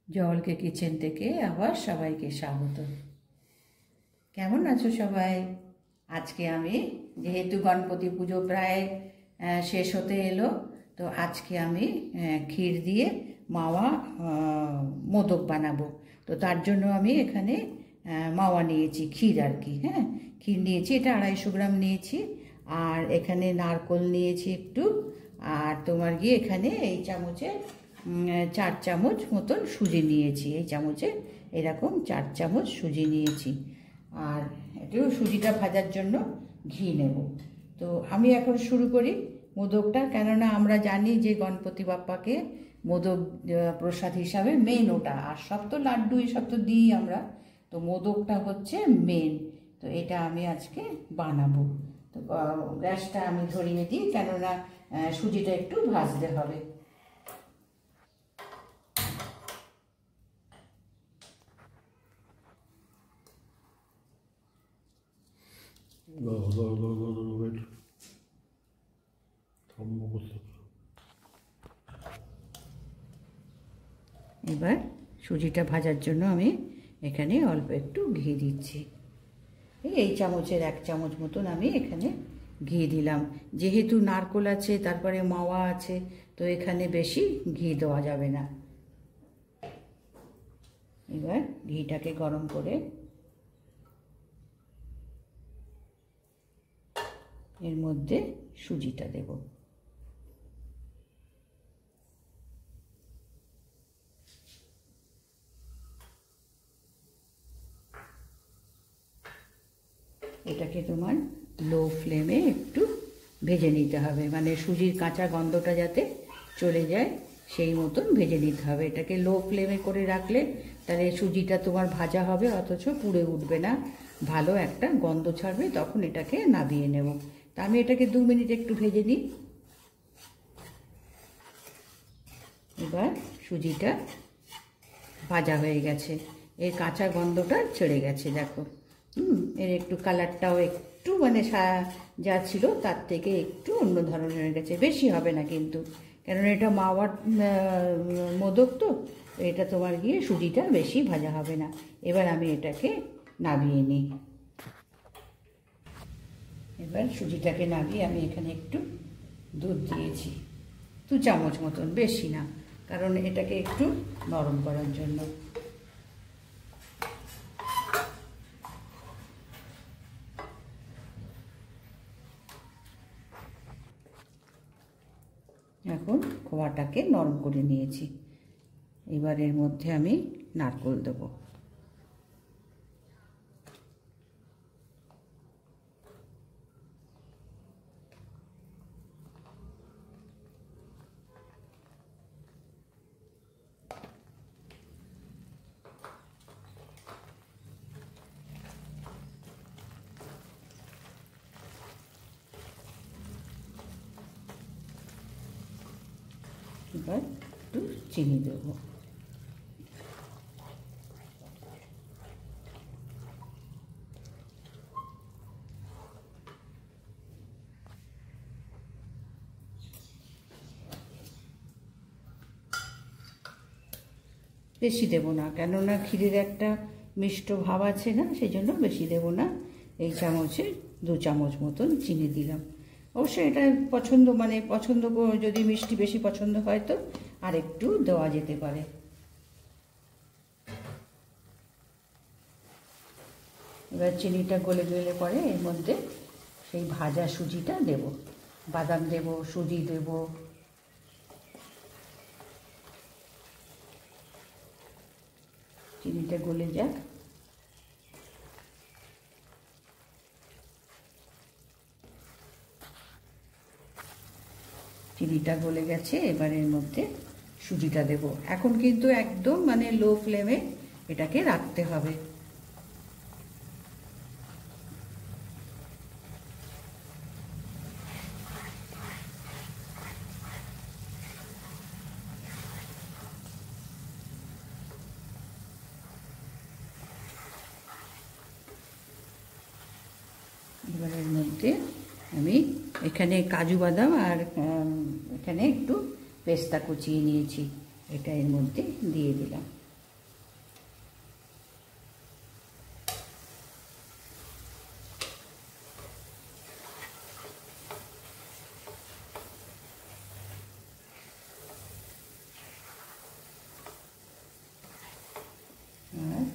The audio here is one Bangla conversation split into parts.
জলকে কিচেন থেকে আবার সবাইকে স্বাগত। কেমন আছো সবাই? আজকে আমি যেহেতু গণপতি পুজো প্রায় শেষ হতে এলো, তো আজকে আমি ক্ষীর দিয়ে মাওয়া মোদক বানাবো। তো তার জন্য আমি এখানে মাওয়া নিয়েছি, ক্ষীর আর কি। হ্যাঁ, ক্ষীর নিয়েছি, এটা 250 গ্রাম নিয়েছি। আর এখানে নারকোল নিয়েছি একটু। আর তোমার গিয়ে এখানে এই চামচে 4 চামচ মতন সুজি নিয়েছি। এই চামচে এরকম 4 চামচ সুজি নিয়েছি। আর একটু সুজিটা ভাজার জন্য ঘি নেব। তো আমি এখন শুরু করি মোদকটা, কেননা আমরা জানি যে গণপতি বাপ্পাকে মোদক প্রসাদ হিসাবে মেন ওটা। আর সব তো লাড্ডু এসব তো দিই আমরা, তো মোদকটা হচ্ছে মেন। তো এটা আমি আজকে বানাবো। তো গ্যাসটা আমি ধরিয়ে দিই, কেননা সুজিটা একটু ভাজতে হবে। এবার সুজিটা ভাজার জন্য আমি এখানে অল্প একটু ঘি দিচ্ছি। এই চামচের 1 চামচ মতন আমি এখানে ঘি দিলাম। যেহেতু নারকোল আছে, তারপরে মাওয়া আছে, তো এখানে বেশি ঘি দেওয়া যাবে না। এবার ঘিটাকে গরম করে এর মধ্যে সুজিটা দেব। এটাকে তোমার লো ফ্লেমে একটু ভেজে নিতে হবে, মানে সুজির কাঁচা গন্ধটা যাতে চলে যায় সেই মতন ভেজে নিতে হবে। এটাকে লো ফ্লেমে করে রাখলে তাহলে সুজিটা তোমার ভাজা হবে, অথচ পুড়ে উঠবে না, ভালো একটা গন্ধ ছাড়বে। তখন এটাকে নামিয়ে নেব। তা আমি এটাকে 2 মিনিট একটু ভেজে নিই। এবার সুজিটা ভাজা হয়ে গেছে, এর কাঁচা গন্ধটা ছেড়ে গেছে, দেখো। এর একটু কালারটাও একটু মানে যা ছিল তার থেকে একটু অন্য ধরনের হয়ে গেছে। বেশি হবে না কিন্তু, কেননা এটা মাওয়ার মোদক, তো এটা তোমার গিয়ে সুজিটা বেশি ভাজা হবে না। এবার আমি এটাকে নামিয়ে নিই। এবার সুজিটাকে নামিয়ে আমি এখানে একটু দুধ দিয়েছি, 2 চামচ মতন, বেশি না, কারণ এটাকে একটু নরম করার জন্য। এখন খোয়াটাকে নরম করে নিয়েছি। এবার এর মধ্যে আমি নারকোল দেব। এবার একটু চিনি দেব। বেশি দেব না, কেননা ক্ষীরের একটা মিষ্ট ভাব আছে না, সেই জন্য বেশি দেব না। এই চামচে 2 চামচ মতন চিনি দিলাম। অবশ্যই এটা পছন্দ, মানে পছন্দ, যদি মিষ্টি বেশি পছন্দ হয় তো আর একটু দেওয়া যেতে পারে। এবার চিনিটা গলে গেলে পরে এর মধ্যে সেই ভাজা সুজিটা দেব, বাদাম দেব, সুজি দেব। চিনিটা গলে যাক। চিনিটা গলে গেছে, এবার এর মধ্যে সুজিটা দেব। এখন কিন্তু একদম মানে লো ফ্লেমে এটাকে রাখতে হবে। এবার এর মধ্যে আমি এখানে কাজু বাদাম আর এখানে একটু পেস্তা কুচিয়ে নিয়েছি, এটা এর মধ্যে দিয়ে দিলাম।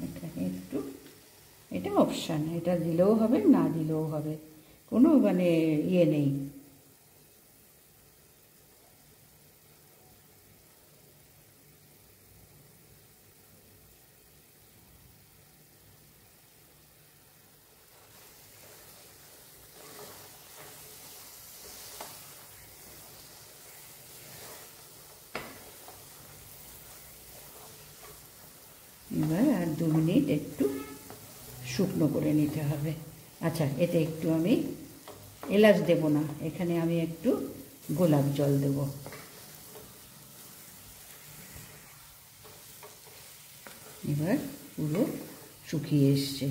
এটাকে একটু, এটা অপশান, এটা দিলেও হবে না দিলেও হবে, কোনো মানে ইয়ে নেই। এবার আর 2 মিনিট একটু শুকনো করে নিতে হবে। আচ্ছা, এতে একটু আমি এলাচ দেব না, এখানে আমি একটু গোলাপ জল দেব। এবার পুরো শুকিয়ে এসছে,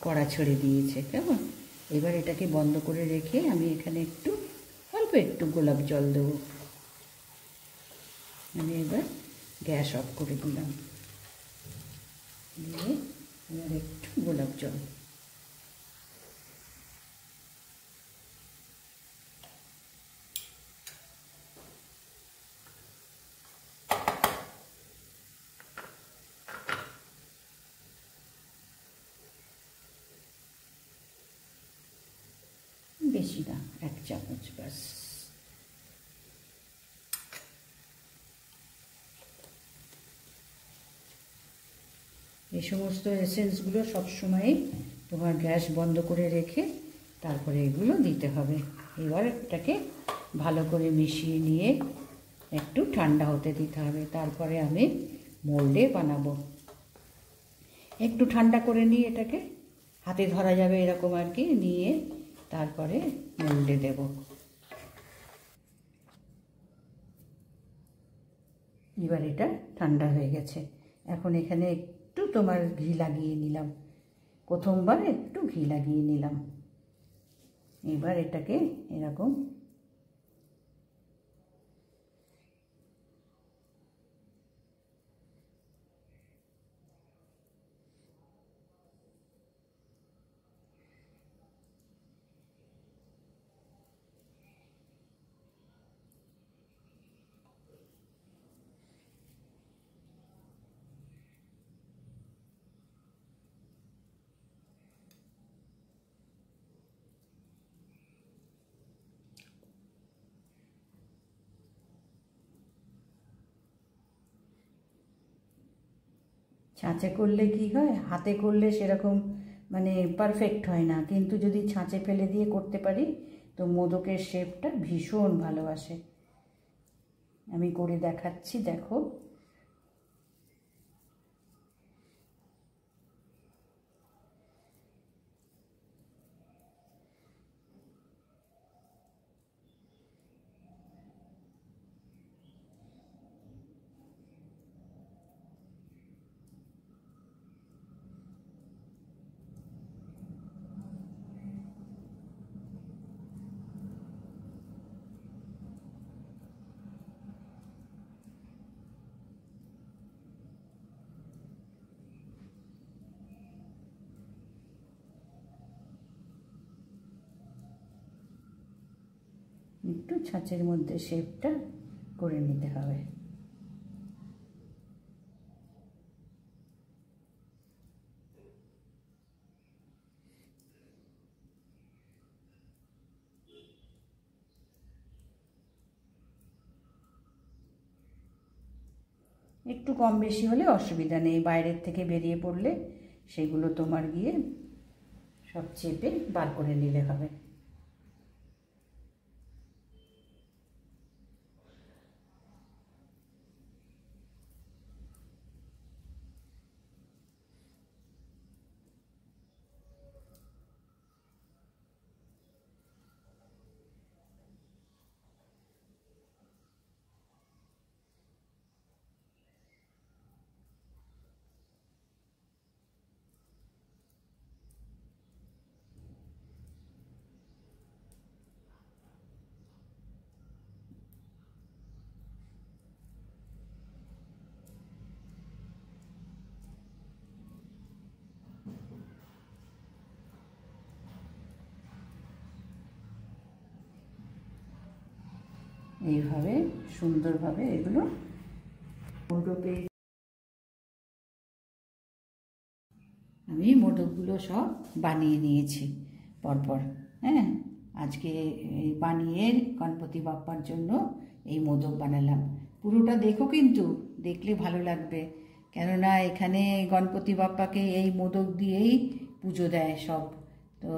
কড়া ছেড়ে দিয়েছে, কেমন? এবার এটাকে বন্ধ করে রেখে আমি এখানে একটু অল্প একটু গোলাপ জল দেব। আমি এবার গ্যাস অফ করে দিলাম, দিয়ে এবার একটু গোলাপ জল। বেশি না, 1 চামচ ব্যাস। এই সমস্ত এসেন্সগুলো সবসময়ই তোমার গ্যাস বন্ধ করে রেখে তারপরে এগুলো দিতে হবে। এবার এটাকে ভালো করে মিশিয়ে নিয়ে একটু ঠান্ডা হতে দিতে হবে, তারপরে আমি মোল্ডে বানাবো। একটু ঠান্ডা করে নিয়ে এটাকে হাতে ধরা যাবে এরকম আর কি, নিয়ে তারপরে মোল্ডে দেব। এবার এটা ঠান্ডা হয়ে গেছে, এখন এখানে একটু তোমার ঘি লাগিয়ে নিলাম, প্রথমবার একটু ঘি লাগিয়ে নিলাম। এবার এটাকে এরকম ছাঁচে করলে কি হয়, হাতে করলে সেরকম মানে পারফেক্ট হয় না, কিন্তু যদি ছাঁচে ফেলে দিয়ে করতে পারি তো মোদকের শেপটা ভীষণ ভালো আসে। আমি করে দেখাচ্ছি, দেখো। একটু ছাঁচের মধ্যে শেপটা করে নিতে হবে। একটু কম বেশি হলে অসুবিধা নেই, বাইরের থেকে বেরিয়ে পড়লে সেগুলো তোমার গিয়ে সব চেপে বার করে নিলে হবে। এইভাবে সুন্দরভাবে এগুলো উল্টো পেয়ে আমি মোদকগুলো সব বানিয়ে নিয়েছি পরপর। হ্যাঁ, আজকে বানিয়ে গণপতি বাপ্পার জন্য এই মোদক বানালাম। পুরোটা দেখো, কিন্তু দেখলে ভালো লাগবে, কেননা এখানে গণপতি বাপ্পাকে এই মোদক দিয়েই পুজো দেয় সব। তো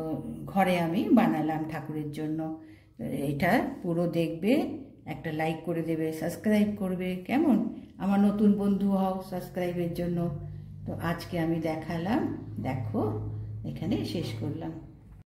ঘরে আমি বানালাম ঠাকুরের জন্য। এটা পুরো দেখবে, একটা লাইক করে দেবে, সাবস্ক্রাইব করবে, কেমন? আমার নতুন বন্ধু হও সাবস্ক্রাইবের জন্য। তো আজকে আমি দেখালাম, দেখো, এখানে শেষ করলাম।